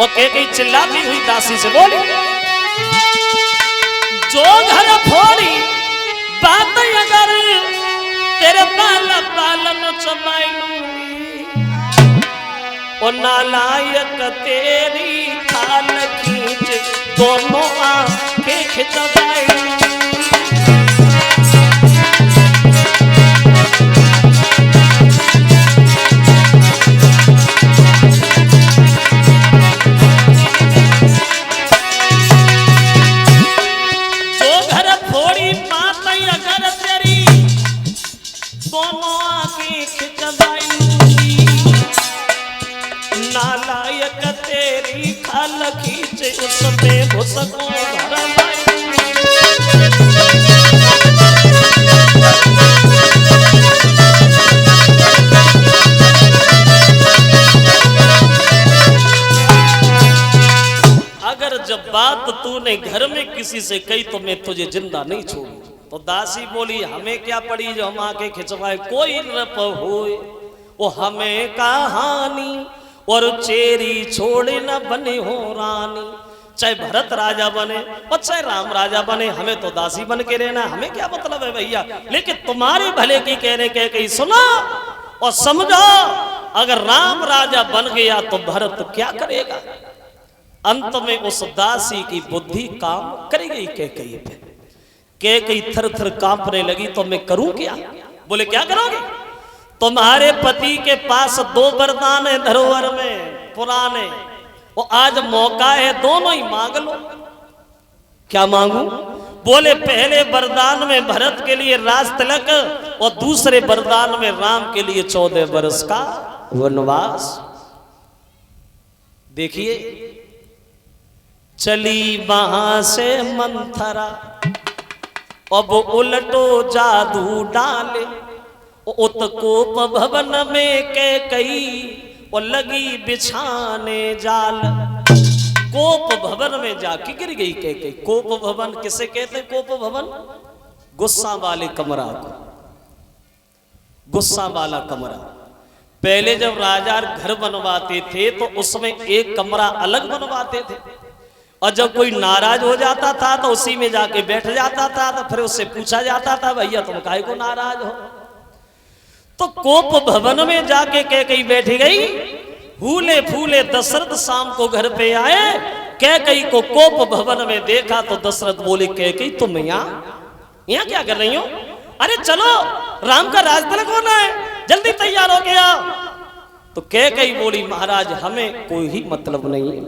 और कैकेयी चिल्लाती हुई दासी से बोली, जो घर फोड़ी बात अगर तेरे बालन चबाई लूंगी, और नालायक तेरी खाल खींच दोनों आंखें खिंचवाई लूंगी। दोनों आंखें खिंचवाई लूंगी, नालायक तेरी खाल खींच उसमें घुसको भरवाई लूंगी। अगर जब बात तूने घर में किसी से कही तो मैं तुझे जिंदा नहीं छोड़ूं। तो दासी बोली, हमें क्या पड़ी जो हम आके खिंचवाए, कोई नप होए वो हमें कहानी, और चेरी छोड़े न बने हो रानी। चाहे भरत राजा बने और चाहे राम राजा बने, हमें तो दासी बन के रहना, हमें क्या मतलब है भैया। लेकिन तुम्हारे भले की कहने के कहीं सुनो और समझो, अगर राम राजा बन गया तो भरत क्या करेगा। अंत में उस दासी की बुद्धि काम करेगी कैकेयी पे। कैकेयी थर थर कांपने लगी, तो मैं करूं क्या। बोले, क्या करोगे। तुम्हारे पति के पास 2 वरदान है धरोहर में पुराने, वो आज मौका है, दोनों ही मांग लो। क्या मांगू। बोले, पहले वरदान में भरत के लिए राज तिलक, और दूसरे वरदान में राम के लिए 14 वर्ष का वनवास। देखिए, चली वहां से मंथरा, अब उलटो जादू डाले, उत्कोप भवन में कैकेयी और लगी बिछाने जाल। कोप भवन में जाके गिर गई कैकेयी। कोप भवन किसे कहते हैं। कोप भवन गुस्सा वाले कमरा को, गुस्सा वाला कमरा। पहले जब राजा घर बनवाते थे तो उसमें एक कमरा अलग बनवाते थे, और जब कोई नाराज हो जाता था तो उसी में जाके बैठ जाता था। तो फिर उससे पूछा जाता था, भैया तुम काहे को नाराज हो। तो कोप भवन में जाके कैकेयी बैठी गई। फूले फूले दशरथ शाम को घर पे आए, कैकेयी को कोप भवन में देखा तो दशरथ बोले, कैकेयी तुम यहाँ क्या कर रही हो। अरे चलो, राम का राज तिलक होना है, जल्दी तैयार हो गया। तो कैकेयी बोली, महाराज हमें कोई ही मतलब नहीं है,